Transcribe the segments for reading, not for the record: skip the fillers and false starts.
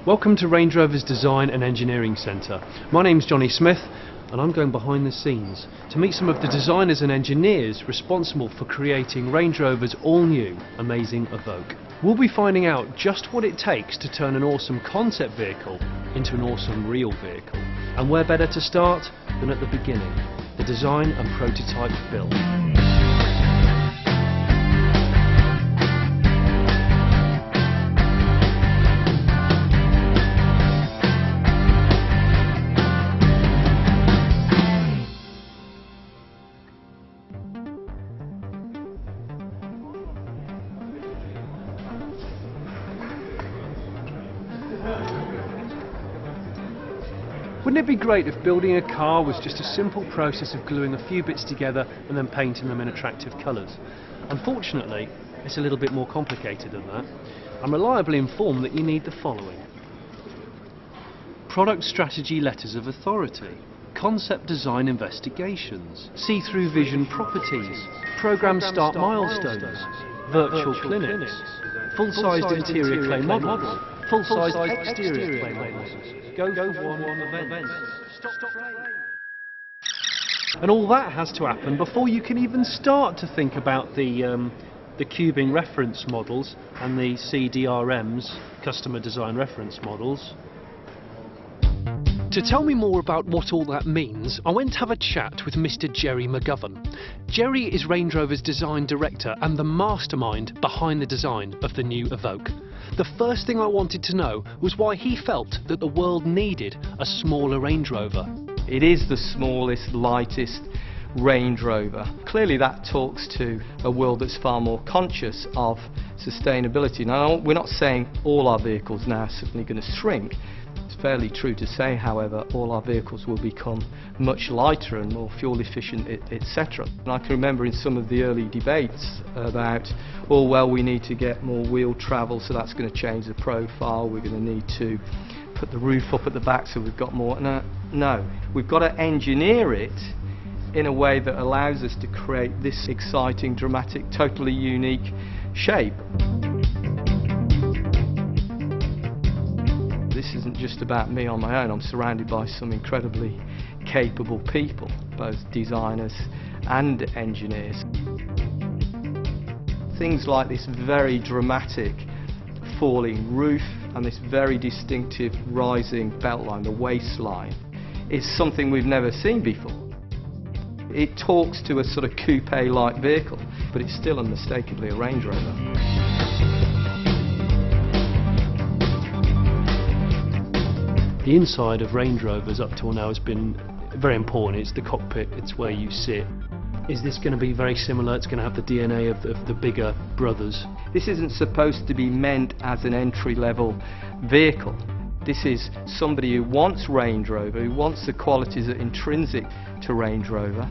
Welcome to Range Rover's Design and Engineering Centre. My name's Johnny Smith and I'm going behind the scenes to meet some of the designers and engineers responsible for creating Range Rover's all-new amazing Evoque. We'll be finding out just what it takes to turn an awesome concept vehicle into an awesome real vehicle. And where better to start than at the beginning, the design and prototype build. Wouldn't it be great if building a car was just a simple process of gluing a few bits together and then painting them in attractive colours? Unfortunately, it's a little bit more complicated than that. I'm reliably informed that you need the following: product strategy letters of authority, concept design investigations, see-through vision properties, program start milestones, virtual clinics, full-sized interior clay models, full-sized exterior clay models, go for one event, stop frame. And all that has to happen before you can even start to think about the cubing reference models and the CDRMs, customer design reference models. To tell me more about what all that means, I went to have a chat with Mr. Jerry McGovern. Jerry is Range Rover's design director and the mastermind behind the design of the new Evoque. The first thing I wanted to know was why he felt that the world needed a smaller Range Rover. It is the smallest, lightest Range Rover. Clearly that talks to a world that's far more conscious of sustainability. Now, we're not saying all our vehicles now are suddenly going to shrink. It's fairly true to say, however, all our vehicles will become much lighter and more fuel efficient, etc. And I can remember in some of the early debates about, oh well, we need to get more wheel travel, so that's going to change the profile, we're going to need to put the roof up at the back so we've got more. No, we've got to engineer it in a way that allows us to create this exciting, dramatic, totally unique shape. This isn't just about me on my own. I'm surrounded by some incredibly capable people, both designers and engineers. Things like this very dramatic falling roof and this very distinctive rising beltline, the waistline, is something we've never seen before. It talks to a sort of coupe-like vehicle, but it's still unmistakably a Range Rover. The inside of Range Rovers up till now has been very important. It's the cockpit, it's where you sit. Is this going to be very similar? It's going to have the DNA of the bigger brothers. This isn't supposed to be meant as an entry-level vehicle. This is somebody who wants Range Rover, who wants the qualities that are intrinsic to Range Rover,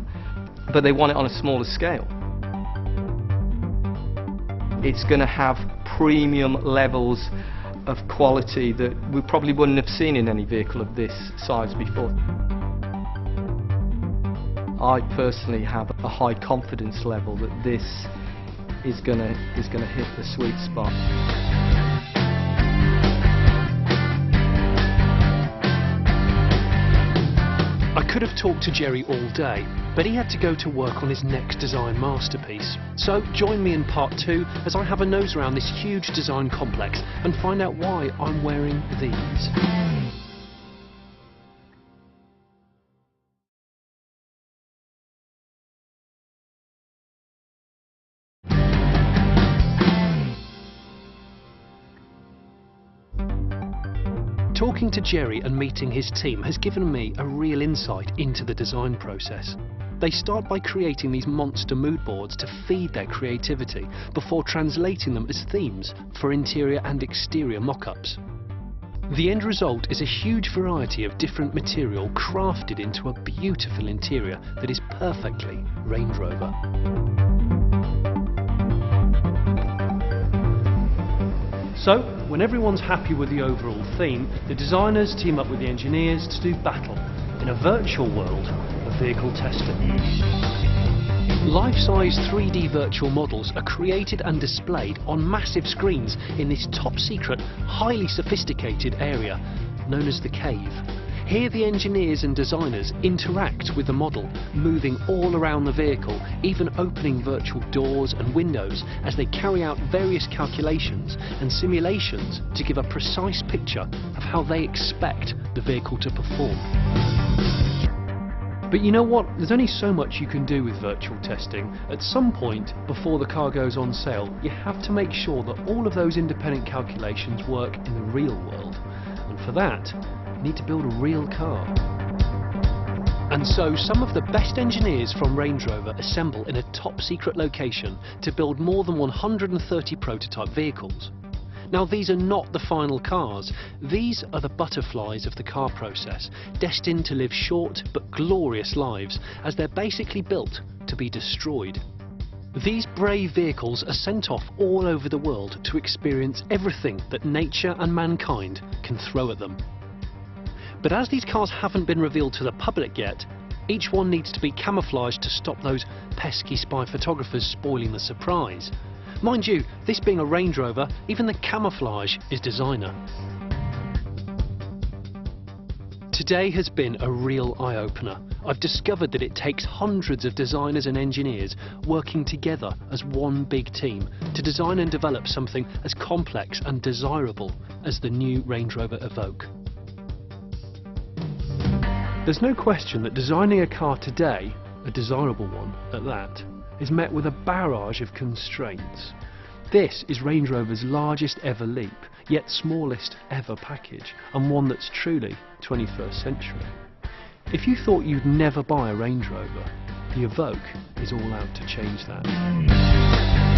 but they want it on a smaller scale. It's going to have premium levels of quality that we probably wouldn't have seen in any vehicle of this size before. I personally have a high confidence level that this is going to hit the sweet spot. I could have talked to Jerry all day, but he had to go to work on his next design masterpiece. So join me in part 2 as I have a nose around this huge design complex and find out why I'm wearing these. Talking to Jerry and meeting his team has given me a real insight into the design process. They start by creating these monster mood boards to feed their creativity before translating them as themes for interior and exterior mock-ups. The end result is a huge variety of different material crafted into a beautiful interior that is perfectly Range Rover. So, when everyone's happy with the overall theme, the designers team up with the engineers to do battle in a virtual world of vehicle testing. Life-size 3D virtual models are created and displayed on massive screens in this top-secret, highly sophisticated area known as the cave. Here the engineers and designers interact with the model, moving all around the vehicle, even opening virtual doors and windows as they carry out various calculations and simulations to give a precise picture of how they expect the vehicle to perform. But you know what? There's only so much you can do with virtual testing. At some point, before the car goes on sale, you have to make sure that all of those independent calculations work in the real world. And for that, you need to build a real car. And so some of the best engineers from Range Rover assemble in a top secret location to build more than 130 prototype vehicles. Now these are not the final cars, these are the butterflies of the car process, destined to live short but glorious lives, as they're basically built to be destroyed. These brave vehicles are sent off all over the world to experience everything that nature and mankind can throw at them. But as these cars haven't been revealed to the public yet, each one needs to be camouflaged to stop those pesky spy photographers spoiling the surprise. Mind you, this being a Range Rover, even the camouflage is designer. Today has been a real eye-opener. I've discovered that it takes hundreds of designers and engineers working together as one big team to design and develop something as complex and desirable as the new Range Rover Evoque. There's no question that designing a car today, a desirable one at that, is met with a barrage of constraints. This is Range Rover's largest ever leap, yet smallest ever package, and one that's truly 21st century. If you thought you'd never buy a Range Rover, the Evoque is all out to change that.